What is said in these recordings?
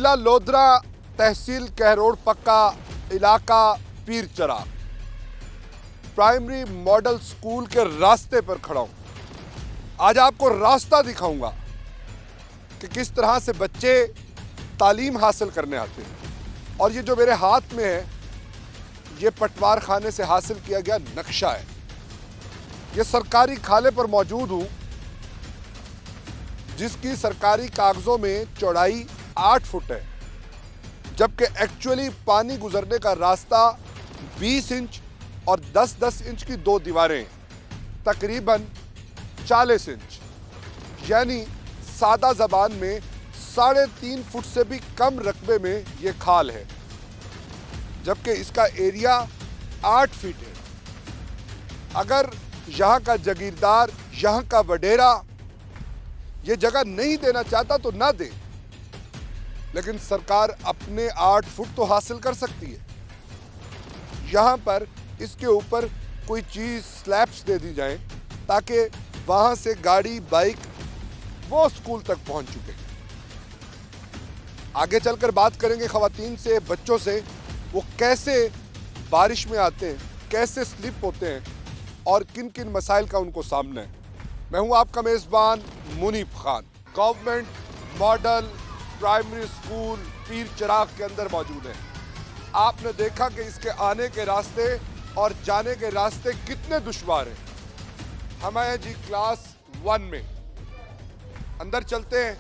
जिला लोधरा, तहसील कहरोड़ पक्का, इलाका पीर चराग, प्राइमरी मॉडल स्कूल के रास्ते पर खड़ा हूं। आज आपको रास्ता दिखाऊंगा कि किस तरह से बच्चे तालीम हासिल करने आते हैं। और ये जो मेरे हाथ में है, ये पटवार खाने से हासिल किया गया नक्शा है। ये सरकारी खाले पर मौजूद हूं, जिसकी सरकारी कागजों में चौड़ाई 8 फुट है, जबकि एक्चुअली पानी गुजरने का रास्ता 20 इंच और 10-10 इंच की 2 दीवारें, तकरीबन 40 इंच, यानी सादा जबान में 3.5 फुट से भी कम रकबे में ये खाल है, जबकि इसका एरिया 8 फीट है। अगर यहाँ का जागीरदार, यहाँ का वडेरा ये जगह नहीं देना चाहता तो ना दे, लेकिन सरकार अपने 8 फुट तो हासिल कर सकती है। यहाँ पर इसके ऊपर कोई चीज स्लैब्स दे दी जाए ताकि वहां से गाड़ी, बाइक वो स्कूल तक पहुंच चुके। आगे चलकर बात करेंगे खवातीन से, बच्चों से, वो कैसे बारिश में आते हैं, कैसे स्लिप होते हैं और किन किन मसाइल का उनको सामना है। मैं हूं आपका मेज़बान Munif Khan. Government model primary school पीर चराग के अंदर मौजूद है। आपने देखा कि इसके आने के रास्ते और जाने के रास्ते कितने दुश्वार हैं। हम आए जी क्लास 1 में। अंदर चलते हैं,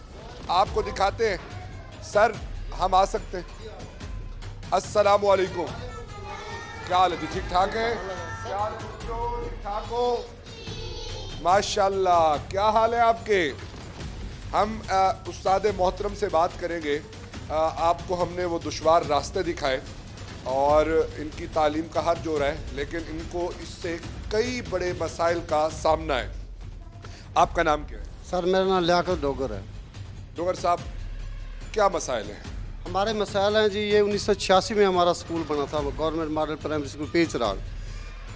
आपको दिखाते हैं। सर, हम आ सकते हैं? अस्सलाम वालेकुम। क्या हाल है जी? ठीक ठाक है? क्या हाल है बच्चों? ठीक ठाक हो? माशाल्लाह, क्या हाल है आपके? हम उस्ताद मोहतरम से बात करेंगे। आपको हमने वो दुश्वार रास्ते दिखाए और इनकी तालीम का हर जोर है, लेकिन इनको इससे कई बड़े मसाइल का सामना है। आपका नाम क्या है? सर, मेरा नाम लियाकत डोगर है। डोगर साहब, क्या मसाइल हैं? हमारे मसाइल हैं जी, ये 1986 में हमारा स्कूल बना था, गवर्नमेंट मॉडल प्राइमरी स्कूल पीर चराग।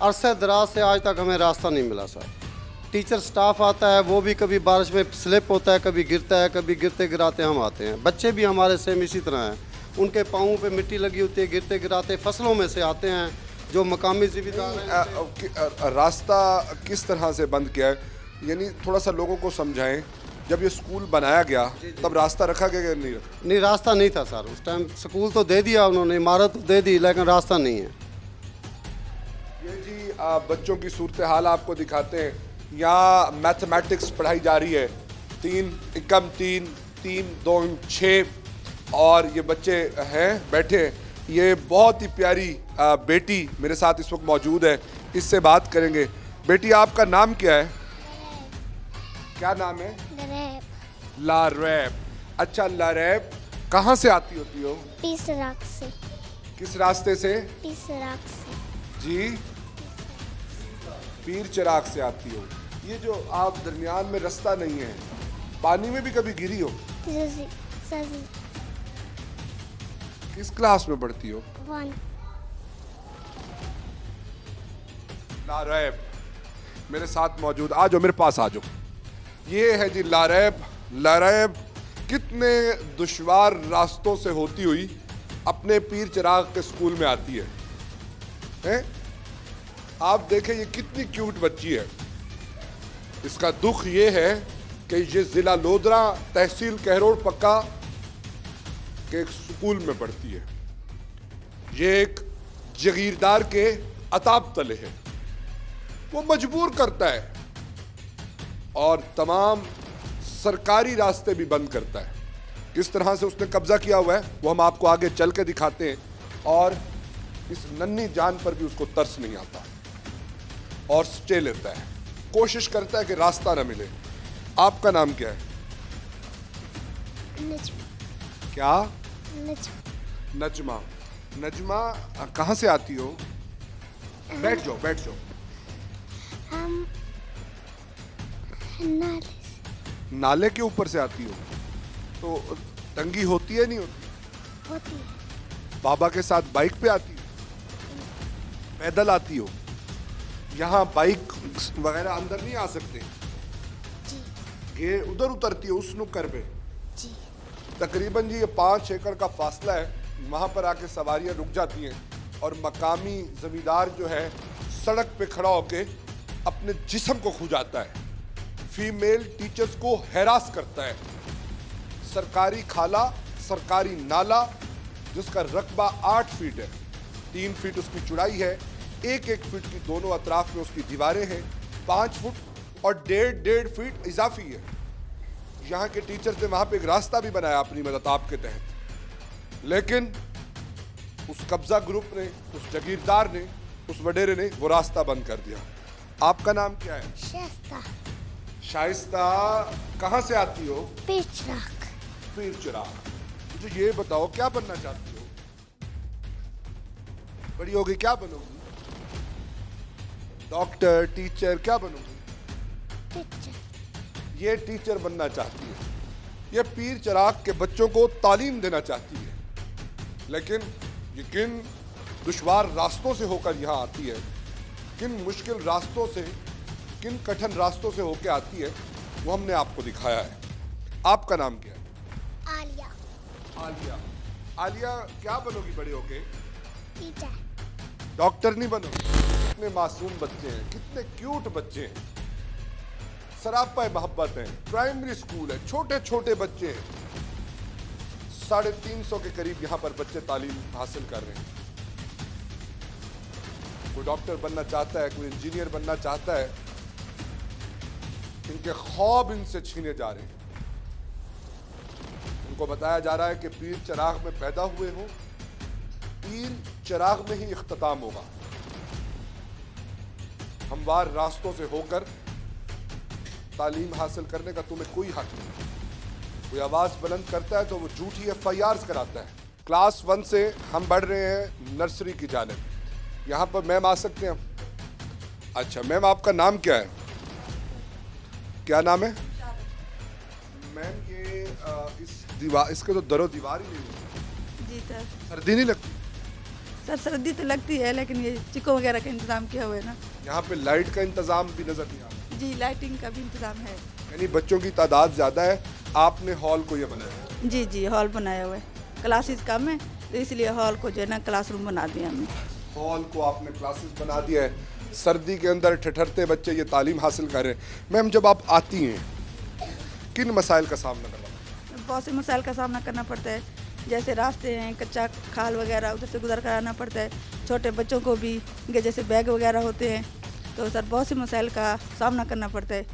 अरसे दराज से आज तक हमें रास्ता नहीं मिला सर। टीचर स्टाफ आता है, वो भी कभी बारिश में स्लिप होता है, कभी गिरता है, कभी गिरते गिराते हम आते हैं। बच्चे भी हमारे सेम इसी तरह हैं, उनके पाँवों पे मिट्टी लगी होती है, गिरते गिराते फसलों में से आते हैं। जो मकामी जिम्मेदार हैं, रास्ता किस तरह से बंद किया है, यानी थोड़ा सा लोगों को समझाएं। जब ये स्कूल बनाया गया तब रास्ता रखा गया या नहीं रखा? नहीं, रास्ता नहीं था सर उस टाइम। स्कूल तो दे दिया उन्होंने, इमारत तो दे दी, लेकिन रास्ता नहीं है। ये जी बच्चों की सूरत हाल आपको दिखाते हैं। यहाँ मैथमेटिक्स पढ़ाई जा रही है। 3 एकम 3, 3 2 6, और ये बच्चे हैं बैठे। ये बहुत ही प्यारी बेटी मेरे साथ इस वक्त मौजूद है, इससे बात करेंगे। बेटी, आपका नाम क्या है? क्या नाम है? लारैब। अच्छा लारैब, कहाँ से आती होती हो? पीर चराग से। किस रास्ते से? पीर चराग से जी, पीर चराग से आती हो। ये जो आप दरमियान में रास्ता नहीं है, पानी में भी कभी गिरी हो? सर, किस क्लास में पढ़ती हो? 1। लारैब मेरे साथ मौजूद, आ जाओ मेरे पास आ जाओ। ये है जी लारैब। लारैब कितने दुश्वार रास्तों से होती हुई अपने पीर चराग के स्कूल में आती है, हैं? आप देखें ये कितनी क्यूट बच्ची है। इसका दुख ये है कि ये जिला लोधरा, तहसील कहरोड़ पक्का के एक स्कूल में पढ़ती है। ये एक जागीरदार के अताब तले है। वो मजबूर करता है और तमाम सरकारी रास्ते भी बंद करता है। किस तरह से उसने कब्जा किया हुआ है वो हम आपको आगे चल के दिखाते हैं। और इस नन्ही जान पर भी उसको तरस नहीं आता और स्टे लेता है, कोशिश करता है कि रास्ता ना मिले। आपका नाम क्या है? क्या? नजमा। नजमा, कहाँ से आती हो? बैठ जाओ, बैठ जाओ। हम नाले से। नाले के ऊपर से आती हो तो तंगी होती है नहीं होती? होती है। बाबा के साथ बाइक पे आती हो? पैदल आती हो? यहाँ बाइक वगैरह अंदर नहीं आ सकते? जी। ये उधर उतरती हो उस नुक्कर पे? जी। तकरीबन जी ये 5 एकड़ का फासला है, वहाँ पर आके सवारियाँ रुक जाती हैं और मकामी ज़मींदार जो है सड़क पे खड़ा होके अपने जिस्म को खुजाता है, फीमेल टीचर्स को हैरास करता है। सरकारी खाला, सरकारी नाला जिसका रकबा 8 फीट है, 3 फीट उसकी चौड़ाई है, 1-1 फीट की दोनों अतराफ में उसकी दीवारें हैं, 5 फुट और 1.5 फीट इजाफी है। यहाँ के टीचर्स ने वहाँ पे एक रास्ता भी बनाया अपनी मदताब के तहत, लेकिन उस कब्जा ग्रुप ने, उस जागीरदार ने, उस वडेरे ने वो रास्ता बंद कर दिया। आपका नाम क्या है? शाइस्ता शाइस्ता। कहाँ से आती हो? पिचराक पीर चिराग। मुझे ये बताओ क्या बनना चाहती हो? बड़ी होगी क्या बनोगी? डॉक्टर, टीचर, क्या बनोगी? टीचर ये टीचर बनना चाहती है। ये पीर चिराग के बच्चों को तालीम देना चाहती है, लेकिन ये किन दुश्वार रास्तों से होकर यहाँ आती है, किन मुश्किल रास्तों से, किन कठिन रास्तों से होकर आती है, वो हमने आपको दिखाया है। आपका नाम क्या है? आलिया आलिया। आलिया, क्या बनोगी बड़े होके? टीचर डॉक्टर नहीं बनोगी? कितने मासूम बच्चे हैं, कितने क्यूट बच्चे हैं, सरापा मोहब्बत है, प्राइमरी स्कूल है, छोटे छोटे बच्चे हैं, 350 के करीब यहाँ पर बच्चे तालीम हासिल कर रहे हैं। कोई डॉक्टर बनना चाहता है, कोई इंजीनियर बनना चाहता है, इनके ख्वाब इनसे छीने जा रहे हैं। उनको बताया जा रहा है कि पीर चिराग में पैदा हुए हो, पीर चिराग में ही इख्तिताम होगा। हमवार रास्तों से होकर तालीम हासिल करने का तुम्हें कोई हक नहीं। कोई आवाज़ बुलंद करता है तो वो झूठी FIRs कराता है। क्लास 1 से हम बढ़ रहे हैं नर्सरी की जानिब। यहाँ पर मैम आ सकते हैं? अच्छा मैम, आपका नाम क्या है? क्या नाम है मैम? ये इस दीवार, इसके तो दरो दीवार ही नहीं है। जी सर। सर्दी नहीं लगती? सर सर्दी तो लगती है, लेकिन ये चिको वगैरह का इंतजाम किया हुआ है ना। यहाँ पे लाइट का इंतजाम भी नजर नहीं आ रहा। जी, लाइटिंग का भी इंतजाम है। यानी बच्चों की तादाद ज़्यादा है, आपने हॉल को ये बनाया? जी जी, हॉल बनाया हुआ है। क्लासेस कम है तो इसलिए हॉल को जो है ना क्लासरूम बना दिया हमने। हॉल को आपने क्लासेस बना दिया है। सर्दी के अंदर ठिठुरते बच्चे ये तालीम हासिल कर रहे हैं। मैम, जब आप आती हैं किन मसाइल का सामना करना पड़ता है? बहुत से मसाइल का सामना करना पड़ता है, जैसे रास्ते हैं, कच्चा खाल वगैरह उधर से गुजर कर आना पड़ता है। छोटे बच्चों को भी इनके जैसे बैग वगैरह होते हैं, तो सर बहुत से मसाइल का सामना करना पड़ता है।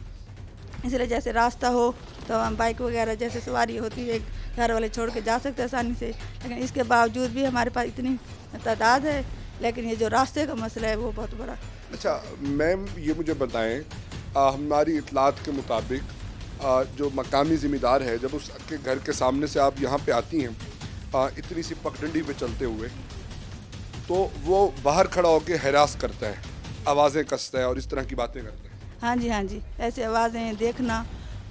इसलिए जैसे रास्ता हो तो हम बाइक वगैरह जैसे सवारी होती है, घर वाले छोड़ के जा सकते हैं आसानी से, लेकिन इसके बावजूद भी हमारे पास इतनी तादाद है, लेकिन ये जो रास्ते का मसला है वो बहुत बड़ा। अच्छा मैम, ये मुझे बताएं, हमारी इतलात के मुताबिक जो मकामी ज़िम्मेदार है, जब उसके घर के सामने से आप यहाँ पे आती हैं इतनी सी पगडंडी पे चलते हुए, तो वो बाहर खड़ा होकर हैरास करता है, आवाज़ें कसता है और इस तरह की बातें करता है। हाँ जी हाँ जी, ऐसे आवाज़ें देखना,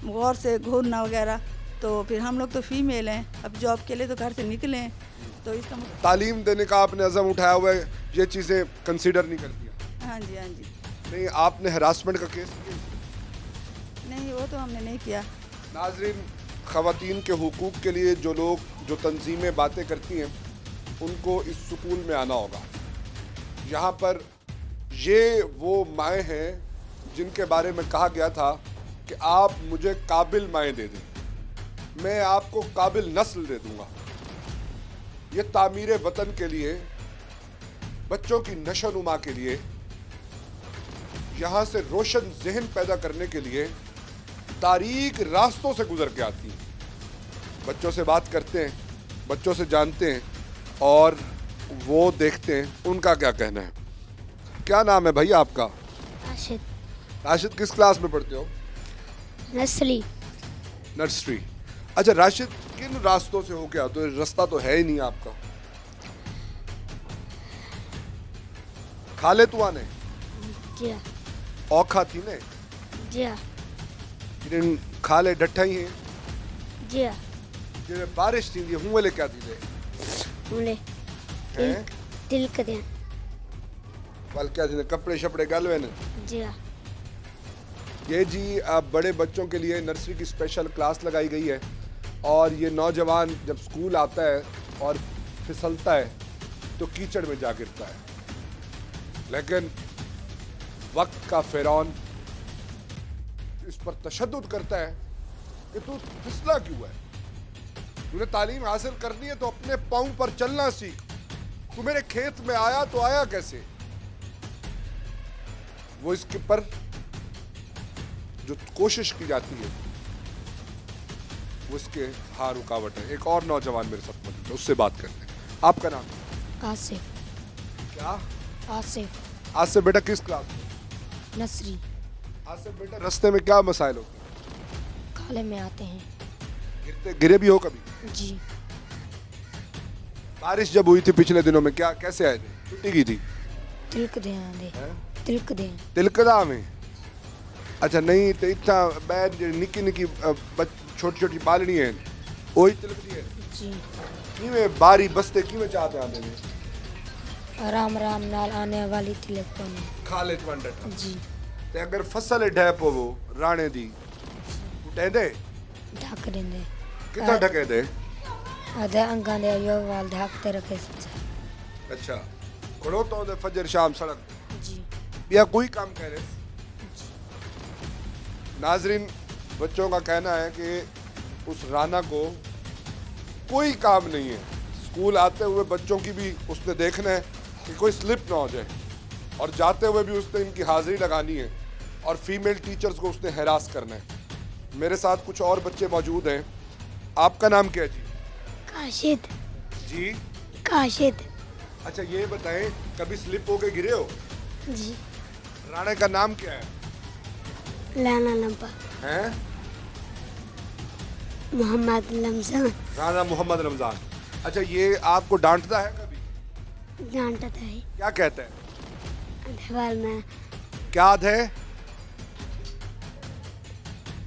गौर से घूरना वगैरह। तो फिर हम लोग तो फीमेल हैं, अब जॉब के लिए तो घर से निकले हैं, तो इसका तालीम देने का आपने अज़म उठाया हुआ है, ये चीज़ें कंसीडर नहीं करती? हाँ जी हाँ जी। नहीं, आपने हरासमेंट का केस किया? नहीं, वो तो हमने नहीं किया। नाज़रीन, ख़वातीन के हुकूक के लिए जो लोग, जो तंजीमें बातें करती हैं, उनको इस स्कूल में आना होगा। यहाँ पर ये वो माएँ हैं जिनके बारे में कहा गया था कि आप मुझे काबिल माएँ दे दें, मैं आपको काबिल नस्ल दे दूँगा। ये तामीर वतन के लिए, बच्चों की नशोनुमा के लिए, यहाँ से रोशन जहन पैदा करने के लिए तारीक रास्तों से गुजर के आती हैं। बच्चों से बात करते हैं, बच्चों से जानते हैं और वो देखते हैं उनका क्या कहना है। क्या नाम है भाई आपका? राशिद राशिद, किस क्लास में पढ़ते हो? Nursery nursery. अच्छा राशिद, किन रास्तों से होके आते हो? रास्ता तो है ही नहीं आपका। खाले तू आने जी औखा थी ने जी जिन खाले डठा ही हैं जी जिन्हें बारिश थी हूँ वाले क्या थी हमने हैं दिल करें वाल क्या थी कपड़े शपड़े गालवे ने। जी ये जी अब बड़े बच्चों के लिए नर्सरी की स्पेशल क्लास लगाई गई है और ये नौजवान जब स्कूल आता है और फिसलता है तो कीचड़ में जा गिरता है, लेकिन वक्त का फिरौन इस पर तशद्दुद करता है कि तू फिसला क्यों है, तूने तालीम हासिल करनी है तो अपने पाँव पर चलना सीख, तू मेरे खेत में आया तो आया कैसे। वो इसके पर जो कोशिश की जाती है वो इसके हार रुकावट है। एक और नौजवान मेरे साथ मौजूद है, उससे बात करते हैं। आपका नाम आसिफ। क्या? आसिफ। आज से बेटा किस क्लास में? नसरी। आज से बेटा रास्ते में क्या मसाइल होते हैं? खाले में आते हैं। गिरे भी हो कभी? जी। बारिश जब हुई थी पिछले दिनों में क्या कैसे आए थे? छुट्टी की थी? तिलक दे आंदे। हैं? तिलक दे। तिलकदा में? अच्छा नहीं तो इतना बैर निकी निकी छोटी छोटी पालनी है वही तिलक दी है। जी। किवें बारी बसते किवें चाहते आते ने? आराम आराम नाल आने वाली तिलक पाने। खाले वंडट जी। ते अगर फसल ढह पवो राणे दी ढेंदे ढक देंदे। कितना ढके दे? आधे अंगा दे यो वाल ढकते रखे सच्चा। अच्छा खड़ो तो दे फजर शाम सड़क जी। या कोई काम कह रहे? नाजरीन, बच्चों का कहना है कि उस राना को कोई काम नहीं है, स्कूल आते हुए बच्चों की भी उसने देखना है कि कोई स्लिप ना हो जाए, और जाते हुए भी उसने इनकी हाजिरी लगानी है, और फीमेल टीचर्स को उसने हैरास करना है। मेरे साथ कुछ और बच्चे मौजूद हैं। आपका नाम क्या है जी? काशिद। जी। काशिद। अच्छा ये बताएं कभी स्लिप होके गिरे हो? जी। राणे का नाम क्या है? लाना लंबा। हैं? मोहम्मद रमजान। राना मोहम्मद रमजान। अच्छा ये आपको डांटता है कभी? डांटता है। क्या कहता है? दीवार में। क्या आधे?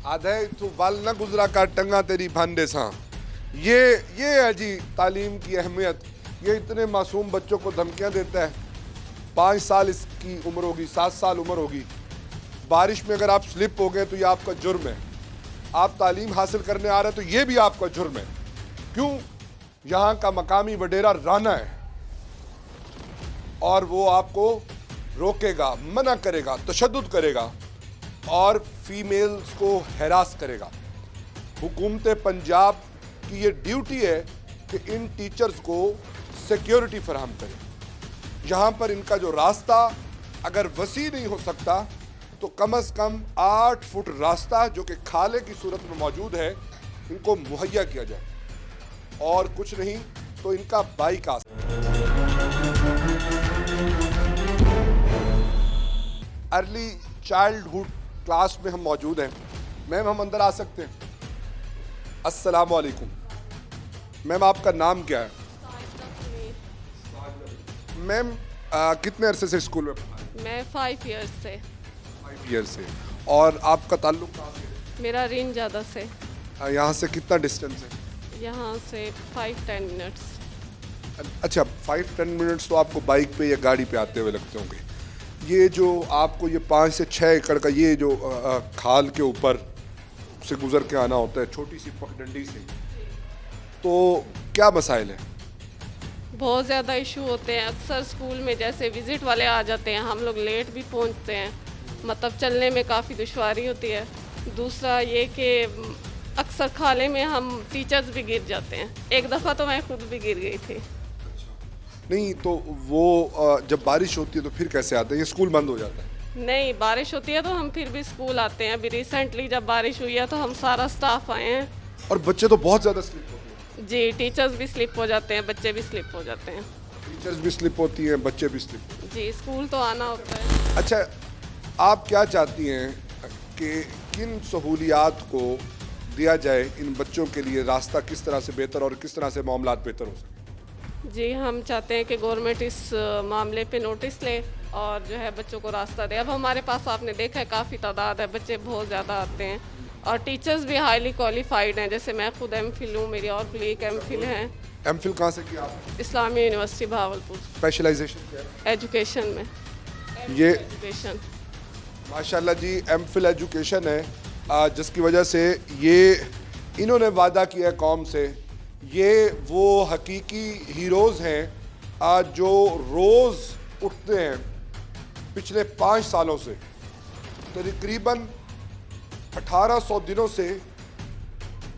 आधे तू वाल न गुजरा का टंगा तेरी भांडे सा। ये है जी तालीम की अहमियत। ये इतने मासूम बच्चों को धमकियां देता है। 5 साल इसकी उम्र होगी, 7 साल उम्र होगी। बारिश में अगर आप स्लिप हो गए तो ये आपका जुर्म है। आप तालीम हासिल करने आ रहे हैं तो ये भी आपका जुर्म है। क्यों? यहाँ का मकामी वडेरा राना है और वो आपको रोकेगा, मना करेगा, तशद्दुद करेगा और फीमेल्स को हैरास करेगा। हुकूमत पंजाब की ये ड्यूटी है कि इन टीचर्स को सिक्योरिटी फराहम करे। यहाँ पर इनका जो रास्ता अगर वसी नहीं हो सकता तो कम से कम 8 फुट रास्ता जो कि खाले की सूरत में मौजूद है इनको मुहैया किया जाए, और कुछ नहीं तो इनका बाईकाट। अर्ली चाइल्डहुड क्लास में हम मौजूद हैं। मैम हम अंदर आ सकते हैं? अस्सलाम वालेकुम। मैम आपका नाम क्या है? मैम कितने अरसे से स्कूल में पढ़ा है? मैं 5 इयर्स से। 5 ईयर से। और आपका ताल्लुक कहाँ से है? मेरा रेंज ज़्यादा से। यहाँ से कितना डिस्टेंस है? यहाँ से 5-10 मिनट्स। अच्छा 5-10 मिनट्स तो आपको बाइक पे या गाड़ी पे आते हुए लगते होंगे। ये जो आपको ये 5 से 6 एकड़ का ये जो खाल के ऊपर से गुजर के आना होता है छोटी सी पगडंडी से, तो क्या मसाइल है? बहुत ज़्यादा इशू होते हैं। अक्सर स्कूल में जैसे विज़िट वाले आ जाते हैं, हम लोग लेट भी पहुँचते हैं, मतलब चलने में काफ़ी दुश्वारी होती है। दूसरा ये कि अक्सर खाले में हम टीचर्स भी गिर जाते हैं। एक दफ़ा तो मैं खुद भी गिर गई थी। नहीं तो वो जब बारिश होती है तो फिर कैसे आते हैं? ये स्कूल बंद हो जाता है? नहीं, बारिश होती है तो हम फिर भी स्कूल आते हैं। अभी रिसेंटली जब बारिश हुई है तो हम सारा स्टाफ आए हैं। और बच्चे तो बहुत ज़्यादा स्लिप होते हैं। जी, टीचर्स भी स्लिप हो जाते हैं, बच्चे भी स्लिप हो जाते हैं। टीचर्स भी स्लिप होती हैं, बच्चे भी स्लिप होते हैं। जी, स्कूल तो आना होता है। अच्छा आप क्या चाहती हैं कि किन सहूलियात को दिया जाए इन बच्चों के लिए? रास्ता किस तरह से बेहतर और किस तरह से मामलात बेहतर हो सके? जी, हम चाहते हैं कि गवर्नमेंट इस मामले पे नोटिस ले और जो है बच्चों को रास्ता दे। अब हमारे पास आपने देखा है काफ़ी तादाद है, बच्चे बहुत ज़्यादा आते हैं और टीचर्स भी हाईली क्वालिफाइड हैं। जैसे मैं खुद एमफिल हूँ, मेरी और कोलीग एमफिल हैं। एमफिल कहाँ से किया आपने? इस्लामी यूनिवर्सिटी भावलपुर। स्पेशलाइजेशन क्या है? एजुकेशन में। ये एजुकेशन माशाल्लाह जी एमफिल एजुकेशन है, जिसकी वजह से ये इन्होंने वादा किया है कौम से, ये वो हकीकी हीरोज़ हैं जो रोज़ उठते हैं पिछले 5 सालों से, तकरीबन 1800 दिनों से,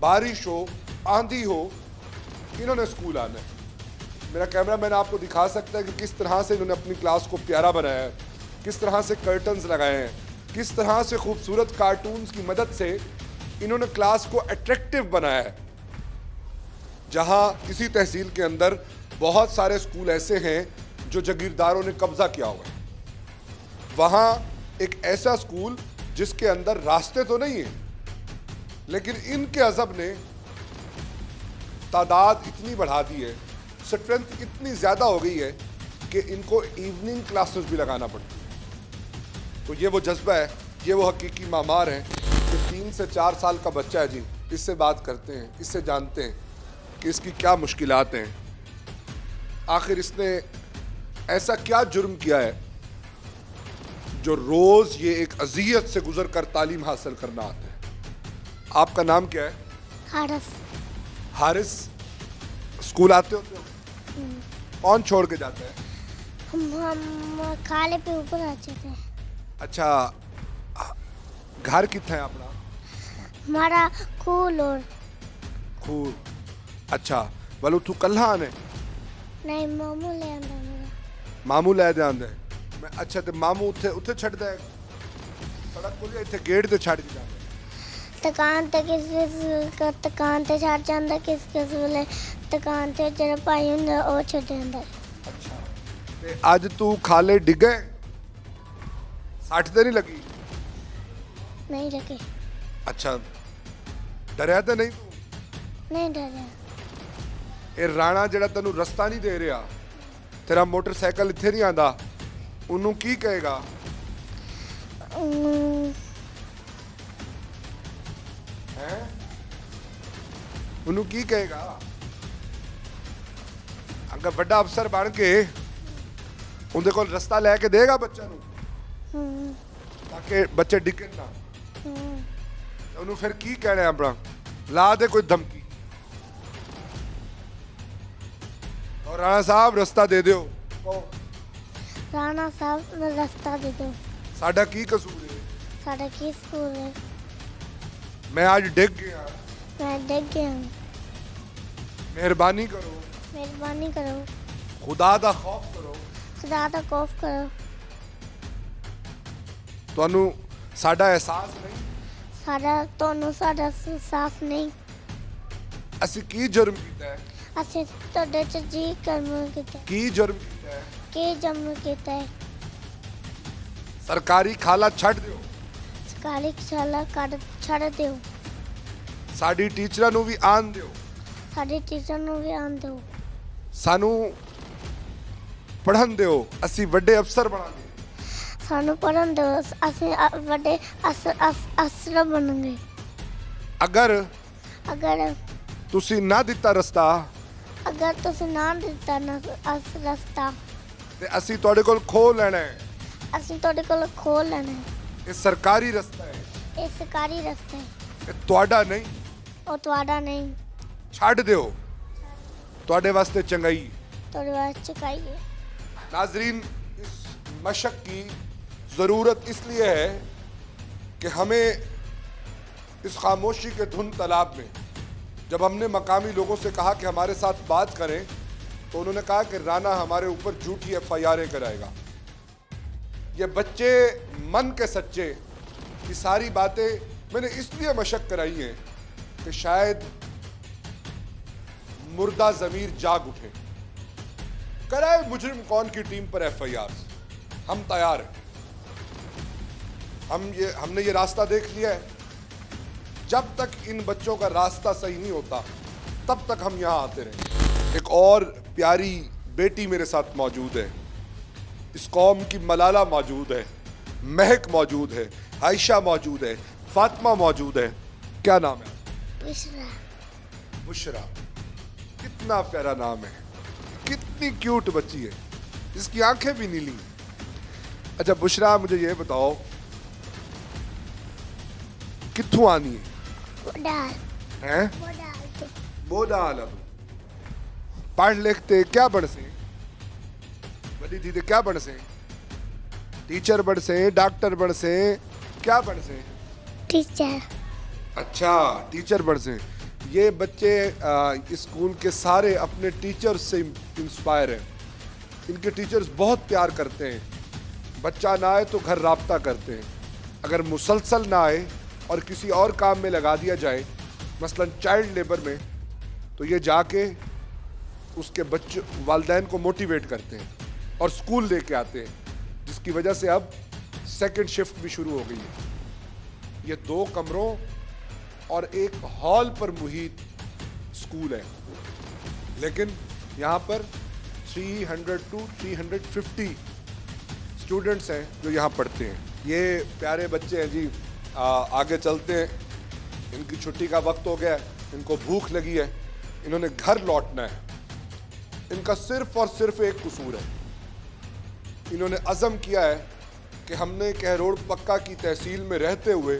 बारिश हो आंधी हो, इन्होंने स्कूल आना है। मेरा कैमरा मैन आपको दिखा सकता है कि किस तरह से इन्होंने अपनी क्लास को प्यारा बनाया है, किस तरह से कर्टन्स लगाए हैं, किस तरह से खूबसूरत कार्टून्स की मदद से इन्होंने क्लास को अट्रैक्टिव बनाया है। जहां किसी तहसील के अंदर बहुत सारे स्कूल ऐसे हैं जो जागीरदारों ने कब्जा किया हुआ है, वहां एक ऐसा स्कूल जिसके अंदर रास्ते तो नहीं है, लेकिन इनके अज़ब ने तादाद इतनी बढ़ा दी है, स्ट्रेंथ इतनी ज़्यादा हो गई है कि इनको इवनिंग क्लासेस भी लगाना पड़ती है। तो ये वो जज्बा है, ये वो हकीकी मामार हैं कि 3 से 4 साल का बच्चा है जी, इससे बात करते हैं, इससे जानते हैं कि इसकी क्या मुश्किलात हैं, आखिर इसने ऐसा क्या जुर्म किया है जो रोज़ ये एक अजियत से गुजर कर तालीम हासिल करना आता है। आपका नाम क्या है? हारिस। हारिस, स्कूल आते होते हो? कौन छोड़ के जाता है? हम खाले पे ऊपर आ जाते हैं। अच्छा, घर कितना है अपना? हमारा खूल और खूब। अच्छा, वालू तू कल्हा आने? नहीं मामू ले आंदा मेरा। मामू लै दे आंदे। मैं अच्छा ते मामू उत्थे उत्थे छड्डदा है? सड़क कोल इत्थे गेट ते छड्ड के जांदा? दुकान ते दुकान ते छड़ जांदा, किस वेले दुकान ते जेड़ा भाई हुंदा ओह छड्ड जांदा। अच्छा, ते अज तू खाले डिगे? सट ते नहीं लगी? नहीं लगे। अच्छा, डरिया ते नहीं तू? नहीं डरया। ਇਹ ਰਾਣਾ ਜਿਹੜਾ ਤੈਨੂੰ ਰਸਤਾ ਨਹੀਂ ਦੇ ਰਿਹਾ, ਤੇਰਾ ਮੋਟਰਸਾਈਕਲ ਇੱਥੇ ਨਹੀਂ ਆਂਦਾ, ਉਹਨੂੰ ਕੀ ਕਹੇਗਾ? ਹੈ ਉਹਨੂੰ ਕੀ ਕਹੇਗਾ? ਅਗਰ ਵੱਡਾ ਅਫਸਰ ਬਣ ਕੇ ਉਹਦੇ ਕੋਲ ਰਸਤਾ ਲੈ ਕੇ ਦੇਗਾ ਬੱਚਿਆਂ ਨੂੰ ਤਾਂ ਕਿ ਬੱਚੇ ਡਿੱਗਣ ਨਾ, ਉਹਨੂੰ ਫਿਰ ਕੀ ਕਹਿਣਾ ਆਪਣਾ? ਲਾ ਦੇ ਕੋਈ ਧਮਕੀ और राणा साहब रास्ता दे दियो। राणा साहब रास्ता दे दो। साडा की कसूर है? साडा की स्कूल है? मैं आज डिग गया। मैं डिग गया हूँ। मेहरबानी करो। मेहरबानी करो। खुदा दा खौफ करो। खुदा दा खौफ करो। ਤੁਹਾਨੂੰ ਸਾਡਾ एहसास नहीं? साडा ਤੁਹਾਨੂੰ ਸਾਡਾ ਸਾਫ ਨਹੀਂ। ਅਸੀਂ ਕੀ ਜੁਰਮ ਕੀਤਾ ਹੈ? ਅਸੀਂ ਤੁਹਾਡੇ ਚ ਜੀ ਕਰਮ ਕੀਤਾ। ਕੀ ਜੁਰਮ ਕੀਤਾ ਹੈ? ਕੀ ਜਰਮ ਕੀਤਾ ਹੈ? ਸਰਕਾਰੀ ਖਾਲਾ ਛੱਡ ਦਿਓ। ਸਰਕਾਰੀ ਖਾਲਾ ਛੱਡ ਦਿਓ। ਸਾਡੀ ਟੀਚਰਾਂ ਨੂੰ ਵੀ ਆਣ ਦਿਓ। ਸਾਡੇ ਟੀਚਰ ਨੂੰ ਵੀ ਆਣ ਦਿਓ। ਸਾਨੂੰ ਪੜ੍ਹਨ ਦਿਓ, ਅਸੀਂ ਵੱਡੇ ਅਫਸਰ ਬਣਾਂਗੇ। ਸਾਨੂੰ ਪੜ੍ਹਨ ਦਿਓ, ਅਸੀਂ ਵੱਡੇ ਅਫਸਰ ਬਣਾਂਗੇ। ਅਗਰ ਤੁਸੀਂ ਨਾ ਦਿੱਤਾ ਰਸਤਾ, ਅਗਰ ਤੁਸੀਂ ਨਾ ਦਿੱਤਾ ਨਾ ਰਸਤਾ, ਤੇ ਅਸੀਂ ਤੁਹਾਡੇ ਕੋਲ ਖੋਹ ਲੈਣਾ ਹੈ। ਅਸੀਂ ਤੁਹਾਡੇ ਕੋਲ ਖੋਹ ਲੈਣਾ ਹੈ। ਇਹ ਸਰਕਾਰੀ ਰਸਤਾ ਹੈ, ਇਹ ਸਰਕਾਰੀ ਰਸਤਾ ਹੈ, ਇਹ ਤੁਹਾਡਾ ਨਹੀਂ। ਉਹ ਤੁਹਾਡਾ ਨਹੀਂ। ਛੱਡ ਦਿਓ, ਤੁਹਾਡੇ ਵਾਸਤੇ ਚੰਗਾਈ। ਤੁਹਾਡੇ ਵਾਸਤੇ ਚਾਹੀਏ। नाजरीन, इस मशक की ज़रूरत इसलिए है कि हमें इस खामोशी के धुन तालाब में, जब हमने मकामी लोगों से कहा कि हमारे साथ बात करें, तो उन्होंने कहा कि राना हमारे ऊपर झूठी FIR कराएगा। ये बच्चे मन के सच्चे, ये सारी बातें मैंने इसलिए मशक कराई हैं कि शायद मुर्दा ज़मीर जाग उठे। कराए मुजरिम कौन की टीम पर FIR, हम तैयार हैं। हमने ये रास्ता देख लिया है। जब तक इन बच्चों का रास्ता सही नहीं होता, तब तक हम यहाँ आते रहेंगे। एक और प्यारी बेटी मेरे साथ मौजूद है, इस कौम की मलाला मौजूद है, महक मौजूद है, आयशा मौजूद है, फातिमा मौजूद है। क्या नाम है? बुशरा। बुशरा, कितना प्यारा नाम है, कितनी क्यूट बच्ची है, इसकी आंखें भी नीली। अच्छा बुशरा, मुझे ये बताओ कित्थों आनी है? डाल। हैं वो डाल दो। बोधा आला पढ़ लिखते क्या बन से बड़ी दीदी क्या बन से टीचर बन से डॉक्टर बन से क्या बन से टीचर। अच्छा टीचर बन से ये बच्चे स्कूल के सारे अपने टीचर्स से इंस्पायर हैं इनके टीचर्स बहुत प्यार करते हैं बच्चा ना आए तो घर राब्ता करते हैं अगर मुसलसल ना आए और किसी और काम में लगा दिया जाए मसलन चाइल्ड लेबर में तो ये जाके उसके बच्चे वालिदैन को मोटिवेट करते हैं और स्कूल लेके आते हैं जिसकी वजह से अब सेकंड शिफ्ट भी शुरू हो गई है ये 2 कमरों और एक हॉल पर मुहित स्कूल है लेकिन यहाँ पर 300 to 350 स्टूडेंट्स हैं जो यहाँ पढ़ते हैं ये प्यारे बच्चे हैं जी आगे चलते हैं इनकी छुट्टी का वक्त हो गया है इनको भूख लगी है इन्होंने घर लौटना है इनका सिर्फ और सिर्फ एक कसूर है इन्होंने अज़म किया है कि हमने कहरोड़ पक्का की तहसील में रहते हुए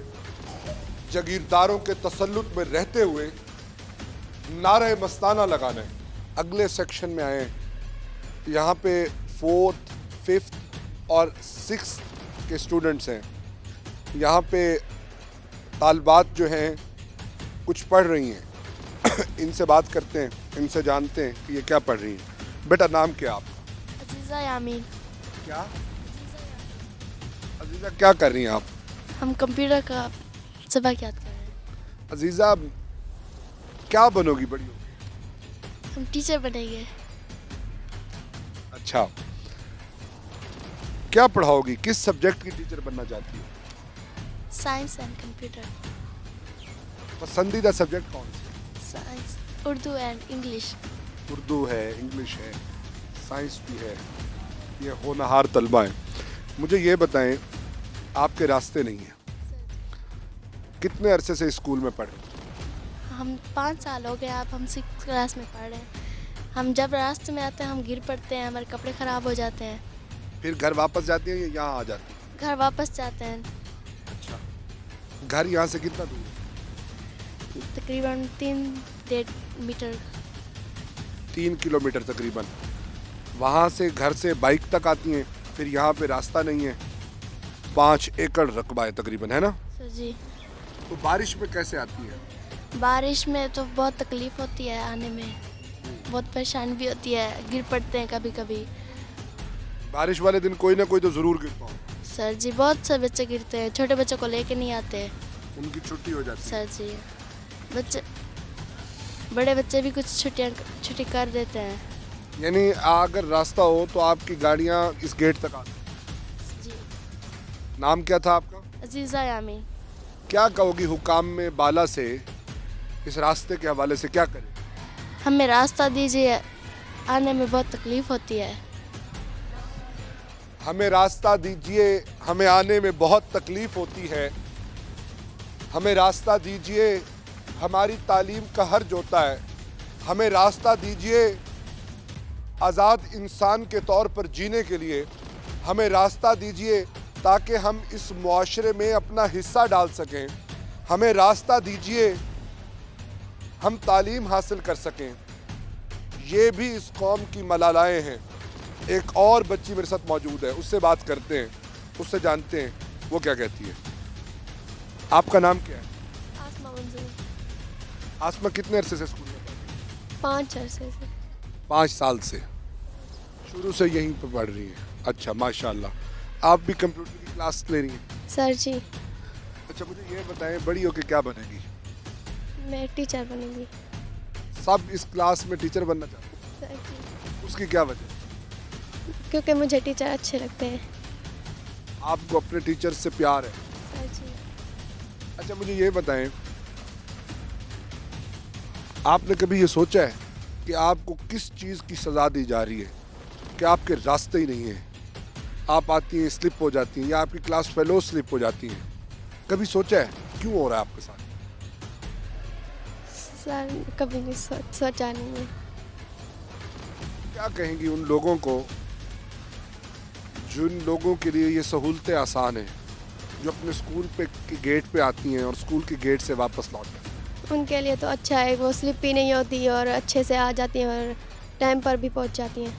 जागीरदारों के तसल्लुत में रहते हुए नारे मस्ताना लगाना है अगले सेक्शन में आए यहाँ पे 4th, 5th और 6th के स्टूडेंट्स हैं यहाँ पे तालबात जो हैं कुछ पढ़ रही हैं इनसे बात करते हैं इनसे जानते हैं कि ये क्या पढ़ रही हैं बेटा नाम क्या आपका अजीज़ा यामीन। क्या अजीज़ा क्या कर रही हैं आप हम कंप्यूटर का सबक याद कर रहे हैं। अजीज़ा क्या बनोगी बड़ी होगी हम टीचर बनेंगे। अच्छा क्या पढ़ाओगी किस सब्जेक्ट की टीचर बनना चाहती हो साइंस एंड कंप्यूटर। पसंदीदा सब्जेक्ट कौन सा science, Urdu and English. Urdu है इंग्लिश है साइंस भी है ये होनहार तलबा है मुझे ये बताएं आपके रास्ते नहीं हैं कितने अरसे से स्कूल में पढ़ रहे हैं हम 5 साल हो गए अब हम 6th क्लास में पढ़ रहे हैं। हम जब रास्ते में आते हैं हम गिर पड़ते हैं हमारे कपड़े ख़राब हो जाते हैं फिर घर वापस जाती हैं या यहाँ आ जाती हैं घर वापस जाते हैं। अच्छा घर यहाँ से कितना दूर है तकरीबन 3-1.5 मीटर। 3 किलोमीटर तकरीबन वहाँ से घर से बाइक तक आती हैं फिर यहाँ पे रास्ता नहीं है 5 एकड़ रकबा है तकरीबन है ना सर जी। तो बारिश में कैसे आती है बारिश में तो बहुत तकलीफ़ होती है आने में बहुत परेशानी भी होती है गिर पड़ते हैं कभी कभी। बारिश वाले दिन कोई ना कोई तो ज़रूर गिरता हो सर जी बहुत से बच्चे गिरते हैं छोटे बच्चों को लेके नहीं आते उनकी छुट्टी हो जाती है सर जी। बच्चे बड़े बच्चे भी कुछ छुट्टी कर देते हैं यानी अगर रास्ता हो तो आपकी गाड़ियाँ इस गेट तक आती हैं। जी। नाम क्या था आपका अजीज़ा यामीन। क्या कहोगी हुकाम में बाला से इस रास्ते के हवाले से क्या करें हमें रास्ता दीजिए आने में बहुत तकलीफ़ होती है। हमें रास्ता दीजिए हमें आने में बहुत तकलीफ़ होती है हमें रास्ता दीजिए हमारी तालीम का हर्ज होता है हमें रास्ता दीजिए आज़ाद इंसान के तौर पर जीने के लिए हमें रास्ता दीजिए ताकि हम इस मुआशरे में अपना हिस्सा डाल सकें हमें रास्ता दीजिए हम तालीम हासिल कर सकें ये भी इस कौम की मलालाएं हैं। एक और बच्ची मेरे साथ मौजूद है उससे बात करते हैं उससे जानते हैं वो क्या कहती है। आपका नाम क्या है आसमा मंजूर। आसमा कितने अरसे से स्कूल में पढ़ रही 5 अरसे से। है 5 साल से शुरू से यहीं पर पढ़ रही है अच्छा माशाल्लाह आप भी कंप्यूटर की क्लास ले रही हैं सर जी अच्छा मुझे ये बताएं बड़ी होके क्या बनेगी मैं टीचर बनूंगी। सब इस क्लास में टीचर बनना चाहते सर जी हैं उसकी क्या वजह क्योंकि मुझे टीचर अच्छे लगते हैं। आपको अपने टीचर से प्यार है सर जी अच्छा मुझे ये बताएं आपने कभी ये सोचा है कि आपको किस चीज़ की सज़ा दी जा रही है कि आपके रास्ते ही नहीं हैं आप आती हैं स्लिप हो जाती हैं या आपकी क्लास फेलो स्लिप हो जाती हैं कभी सोचा है क्यों हो रहा है आपके साथ सर कभी नहीं सोचा नहीं है। क्या कहेंगी उन लोगों को जिन लोगों के लिए ये सहूलतें आसान हैं जो अपने स्कूल पे के गेट पे आती हैं और स्कूल के गेट से वापस लौट जाती हैं उनके लिए तो अच्छा है, वो स्लिप ही नहीं होती और अच्छे से आ जाती हैं और टाइम पर भी पहुंच जाती हैं,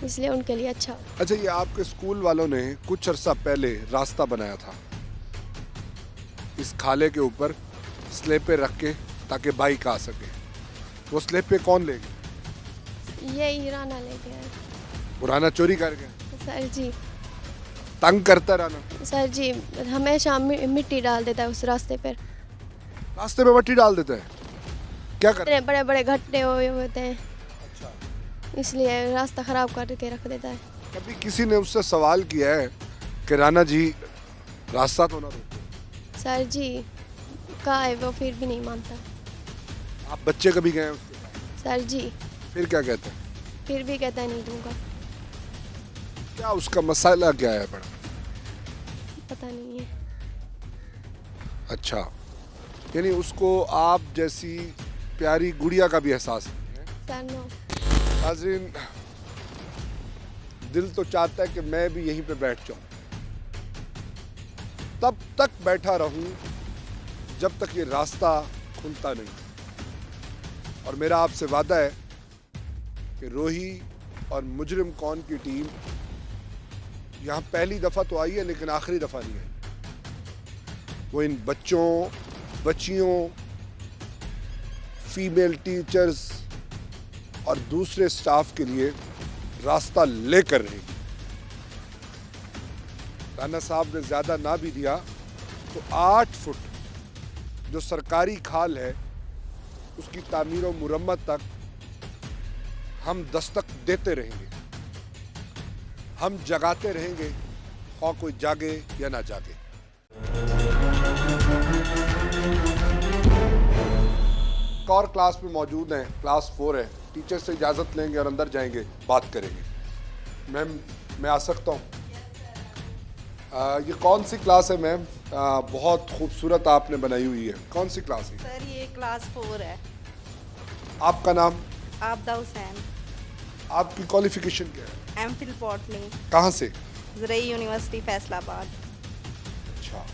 इसलिए उनके लिए अच्छा हो। अच्छा, ये आपके स्कूल वालों ने कुछ अर्सा पहले रास्ता बनाया था इस खाले के ऊपर स्लेब पे रख के, ताकि बाइक आ सके। वो स्लेब पे कौन ले गया? ये हीराना ले गया पुराना चोरी कर गया। सर जी। तंग करता रहना। सर जी हमेशा मिट्टी डाल देता है उस रास्ते पर, रास्ते में मिट्टी डाल देता है। क्या कर? इतने बड़े बड़े गड्ढे हुए होते हैं, अच्छा, इसलिए रास्ता ख़राब करके रख देता है। कभी किसी ने उससे सवाल किया है कि राणा जी रास्ता तो ना रोको? सर जी कहा है, वो फिर भी नहीं मानता। आप बच्चे कभी गए हैं उसके पास? सर जी फिर क्या कहते हैं? फिर भी कहता है नहीं दूंगा। क्या उसका मसाला क्या है बड़ा? पता नहीं है। अच्छा, यानी उसको आप जैसी प्यारी गुड़िया का भी एहसास नहीं है। Sir no. नाज़रीन, दिल तो चाहता है कि मैं भी यहीं पे बैठ जाऊं, तब तक बैठा रहूं जब तक ये रास्ता खुलता नहीं। और मेरा आपसे वादा है कि रोही और मुजरिम कौन की टीम यहाँ पहली दफ़ा तो आई है, लेकिन आखिरी दफ़ा नहीं आई। वो इन बच्चों, बच्चियों, फीमेल टीचर्स और दूसरे स्टाफ के लिए रास्ता लेकर रहेगी। राणा साहब ने ज़्यादा ना भी दिया तो 8 फुट जो सरकारी खाल है उसकी तामीर और मुरम्मत तक हम दस्तक देते रहेंगे, हम जगाते रहेंगे, खौफ कोई जागे या ना जागे। एक और क्लास में मौजूद हैं, क्लास 4 है। टीचर से इजाज़त लेंगे और अंदर जाएंगे, बात करेंगे। मैम, मैं आ सकता हूँ? ये कौन सी क्लास है मैम? बहुत खूबसूरत आपने बनाई हुई है। कौन सी क्लास है? सर ये क्लास 4 है। आपका नाम? आबदा हुसैन। आपकी क्वालिफिकेशन क्या है? एमफिल बॉटनी, कहाँ से? ज़रई यूनिवर्सिटी फैसलाबाद। अच्छा,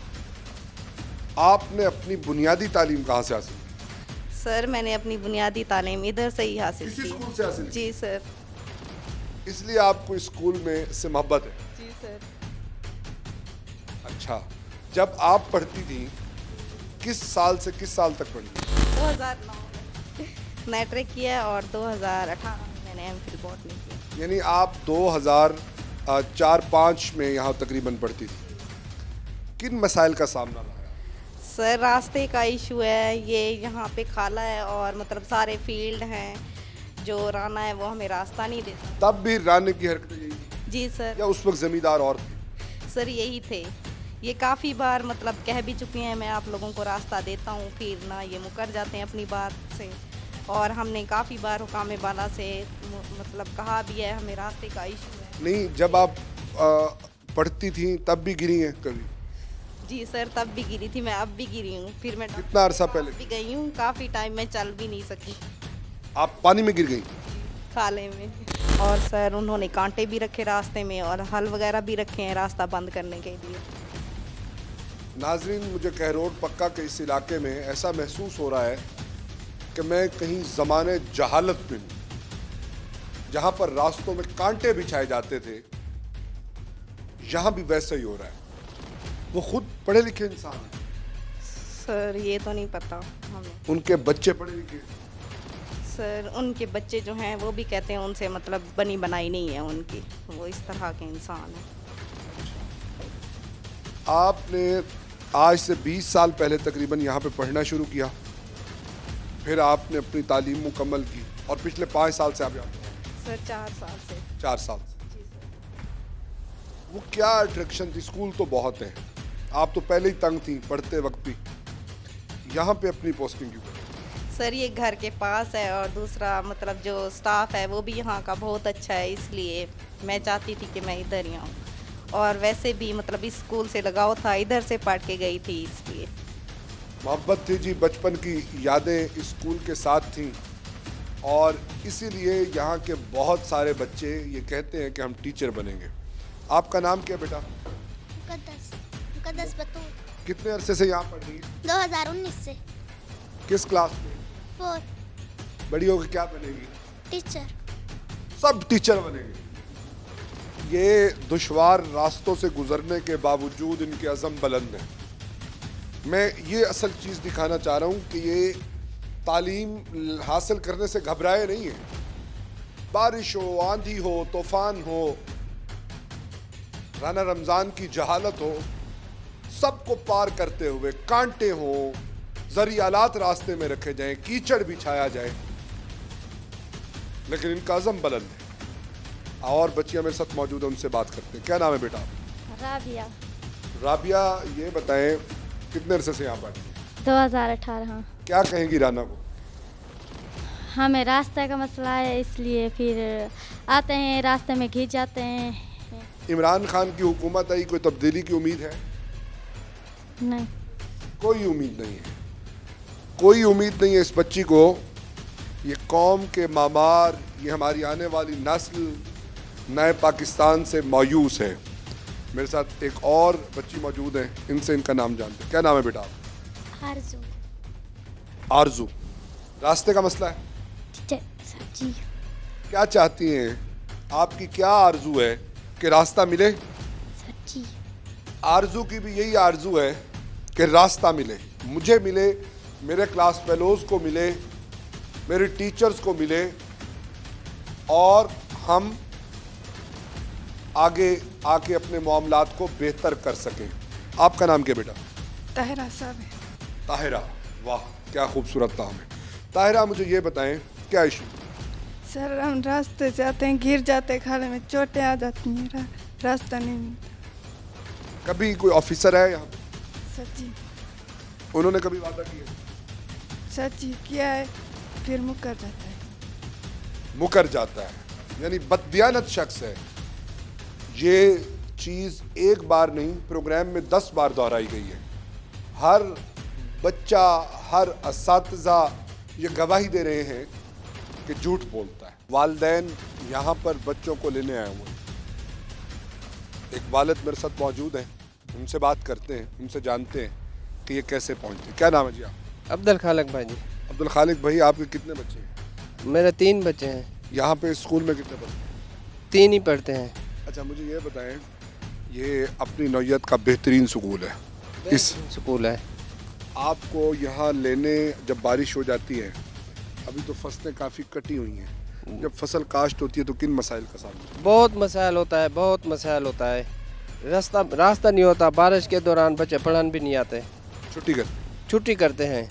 आपने अपनी बुनियादी तालीम कहाँ से हासिल की? सर मैंने अपनी बुनियादी तालीम इधर से ही हासिल इसी की है। स्कूल से हासिल की? जी सर। इसलिए आपको इस स्कूल में से मोहब्बत है? जी सर। अच्छा, जब आप पढ़ती थी किस साल से किस साल तक पढ़ी? 2009 में मैट्रिक किया और 2018 में मैंने एमफिल बॉटनी किया। यानी आप 2004-5 में यहाँ तकरीबन पढ़ती थी। किन मसाइल का सामना रहा? सर रास्ते का इशू है, ये यहाँ पे खाला है और मतलब सारे फील्ड हैं, जो राना है वो हमें रास्ता नहीं देता। तब भी राने की हरकतें यही थी जी सर। या उस वक्त जमींदार और थे? सर यही थे। ये काफ़ी बार मतलब कह भी चुके हैं, मैं आप लोगों को रास्ता देता हूँ, फिर ना ये मुकर जाते हैं अपनी बात से। और हमने काफ़ी बार हुकाम बाला से मतलब कहा भी है हमें रास्ते का इशू है। नहीं, जब आप पढ़ती थी तब भी गिरी हैं कभी? जी सर, तब भी गिरी थी, मैं अब भी गिरी हूँ। फिर मैं कितना अरसा पहले? भी गई हूँ, काफ़ी टाइम में चल भी नहीं सकी, आप पानी में गिर गई? खाले में। और सर उन्होंने कांटे भी रखे रास्ते में और हल वगैरह भी रखे हैं रास्ता बंद करने के लिए। नाजरीन, मुझे कहरोड पक्का के इस इलाके में ऐसा महसूस हो रहा है कि मैं कहीं ज़माने जहालत में हूँ, जहाँ पर रास्तों में कांटे बिछाए जाते थे। यहाँ भी वैसा ही हो रहा है। वो खुद पढ़े लिखे इंसान हैं। सर ये तो नहीं पता हमें। उनके बच्चे पढ़े लिखे? सर उनके बच्चे जो हैं वो भी कहते हैं उनसे मतलब बनी बनाई नहीं है उनकी, वो इस तरह के इंसान हैं। आपने आज से 20 साल पहले तकरीबन यहाँ पे पढ़ना शुरू किया, फिर आपने अपनी तालीम मुकम्मल की और पिछले 5 साल से आप यहाँ पे हैं? सर 4 साल से। 4 साल से। जी सर। वो क्या अट्रैक्शन थी? स्कूल तो बहुत हैं, आप तो पहले ही तंग थी पढ़ते वक्त भी, यहाँ पे अपनी पोस्टिंग क्यों करी? सर ये घर के पास है और दूसरा मतलब जो स्टाफ है वो भी यहाँ का बहुत अच्छा है, इसलिए मैं चाहती थी कि मैं इधर ही आऊँ। और वैसे भी मतलब इस स्कूल से लगाव था, इधर से पढ़ के गई थी, इसलिए मोहब्बत थी जी, बचपन की यादें इस स्कूल के साथ थीं और इसीलिए यहाँ के बहुत सारे बच्चे ये कहते हैं कि हम टीचर बनेंगे। आपका नाम क्या बेटा? मुकद्दस बतूर। कितने अरसे से यहाँ पढ़ रही है? 2019 से। किस क्लास में? 4 बड़ी होकर क्या बनेगी? टीचर। सब टीचर बनेंगे। ये दुश्वार रास्तों से गुजरने के बावजूद इनके अज़म बुलंद हैं। मैं ये असल चीज़ दिखाना चाह रहा हूँ कि ये तालीम हासिल करने से घबराए नहीं हैं। बारिश हो, आंधी हो, तूफान हो, राना रमज़ान की जहालत हो, सबको पार करते हुए कांटे हो, ज़रियालात रास्ते में रखे जाएं, कीचड़ बिछाया जाए, लेकिन इनका अज़म बुलंद है। और बच्चियां मेरे साथ मौजूद हैं, उनसे बात करते हैं। क्या नाम है बेटा? राबिया। राबिया, ये बताएं कितने अरसे से यहाँ पर? 2018। क्या कहेंगी राना को? हमें रास्ते का मसला है, इसलिए फिर आते हैं, रास्ते में घिस जाते हैं। इमरान खान की हुकूमत आई, कोई तब्दीली की उम्मीद है? नहीं, कोई उम्मीद नहीं है। कोई उम्मीद नहीं है इस बच्ची को। ये कौम के मामार, ये हमारी आने वाली नस्ल नए पाकिस्तान से मायूस है। मेरे साथ एक और बच्ची मौजूद है, इनसे इनका नाम जानते हैं। क्या नाम है बेटा? आरज़ू। आरजू। रास्ते का मसला है, सच्ची। क्या चाहती हैं? आपकी क्या आरजू है कि रास्ता मिले? सच्ची। आरजू की भी यही आरजू है कि रास्ता मिले, मुझे मिले, मेरे क्लास फेलोज़ को मिले, मेरे टीचर्स को मिले, और हम आगे आके अपने मामलात को बेहतर कर सकें। आपका नाम क्या बेटा? ताहिरा साहब है। ताहिरा, वाह क्या खूबसूरत नाम है। ताहिरा, मुझे ये बताएं क्या इशू? सर हम रास्ते से आते हैं, गिर जाते हैं, खाने में चोटें आ जाती हैं, रास्ता नहीं मिलता। कभी कोई ऑफिसर है यहाँ पे? सच्ची। उन्होंने कभी वादा किया? सच्ची किया है, फिर मुकर जाता है। मुकर जाता है, यानी बददियानत शख्स है। ये चीज़ एक बार नहीं, प्रोग्राम में 10 बार दोहराई गई है। हर बच्चा, हर असातिज़ा ये गवाही दे रहे हैं कि झूठ बोलता है। वालिदैन यहाँ पर बच्चों को लेने आए हुए हैं। एक वालिद मेरे साथ मौजूद हैं, उनसे बात करते हैं, उनसे जानते हैं कि ये कैसे पहुँचते। क्या नाम है जी आप? अब्दुल खालिक भाई जी। अब्दुल खालिक भाई, आपके कितने बच्चे हैं? मेरे 3 बच्चे हैं। यहाँ पे स्कूल में कितने पढ़ते हैं? 3 ही पढ़ते हैं। अच्छा, मुझे ये बताएं, ये अपनी नौयत का बेहतरीन स्कूल है, इस स्कूल है। आपको यहाँ लेने जब बारिश हो जाती है, अभी तो फसलें काफ़ी कटी हुई हैं, जब फसल काश्त होती है तो किन मसाइल का सामना? बहुत मसाइल होता है, बहुत मसाइल होता है। रास्ता नहीं होता, बारिश के दौरान बच्चे पढ़ने भी नहीं आते, छुट्टी करते हैं।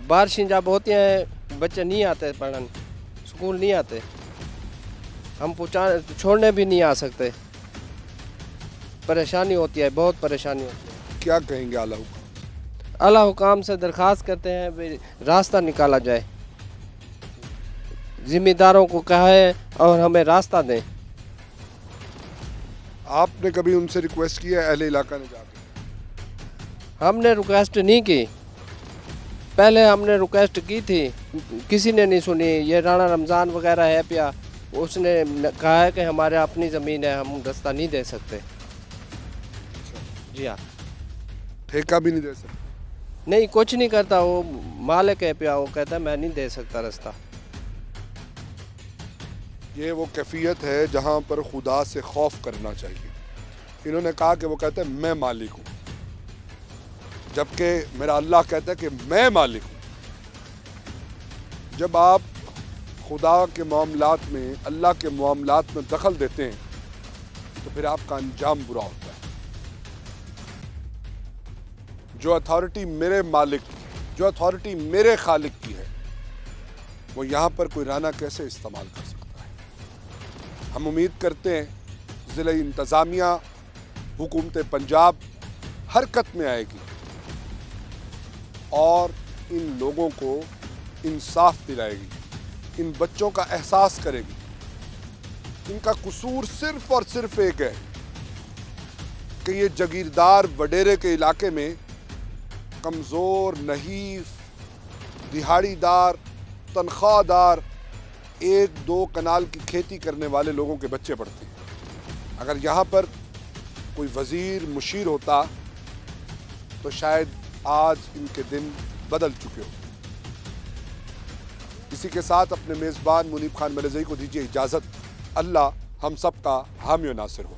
बारिशें जब होती हैं बच्चे नहीं आते पढ़ने, स्कूल नहीं आते, हम छोड़ने भी नहीं आ सकते। परेशानी होती है, बहुत परेशानी होती है। क्या कहेंगे आला हुकाम? आला हुकाम से दरख्वास्त करते हैं भी रास्ता निकाला जाए, जिम्मेदारों को कहे और हमें रास्ता दें। आपने कभी उनसे रिक्वेस्ट किया है अहले इलाका ने जाके? हमने रिक्वेस्ट नहीं की, पहले हमने रिक्वेस्ट की थी, किसी ने नहीं सुनी। ये राणा रमज़ान वगैरह है पिया, उसने कहा है कि हमारे अपनी ज़मीन है, हम रास्ता नहीं दे सकते। जी हाँ। ठेका भी नहीं दे सकते? नहीं, कुछ नहीं करता, वो मालिक है पिया, वो कहता है मैं नहीं दे सकता रास्ता। ये वो कैफियत है जहाँ पर खुदा से खौफ करना चाहिए। इन्होंने कहा कि वो कहते हैं मैं मालिक हूँ, जबकि मेरा अल्लाह कहता है कि मैं मालिक हूँ। जब आप खुदा के मामलात में, अल्लाह के मामलात में दखल देते हैं तो फिर आपका अंजाम बुरा होता है। जो अथॉरिटी मेरे मालिक की है, जो अथॉरिटी मेरे खालिक की है, वो यहाँ पर कोई राना कैसे इस्तेमाल कर सकता है? हम उम्मीद करते हैं ज़िला इंतज़ामिया, हुकूमत पंजाब हरकत में आएगी और इन लोगों को इंसाफ दिलाएगी, इन बच्चों का एहसास करेगी। इनका कसूर सिर्फ और सिर्फ एक है कि ये जागीरदार वडेरे के इलाके में कमज़ोर, नहीफ, दिहाड़ीदार, तनख्वाहदार 1-2 कनाल की खेती करने वाले लोगों के बच्चे पढ़ते हैं। अगर यहाँ पर कोई वज़ीर, मुशीर होता तो शायद आज इनके दिन बदल चुके होते। इसी के साथ अपने मेज़बान मुनीब खान मलज़ई को दीजिए इजाज़त। अल्लाह हम सब का हामी और नासिर हो।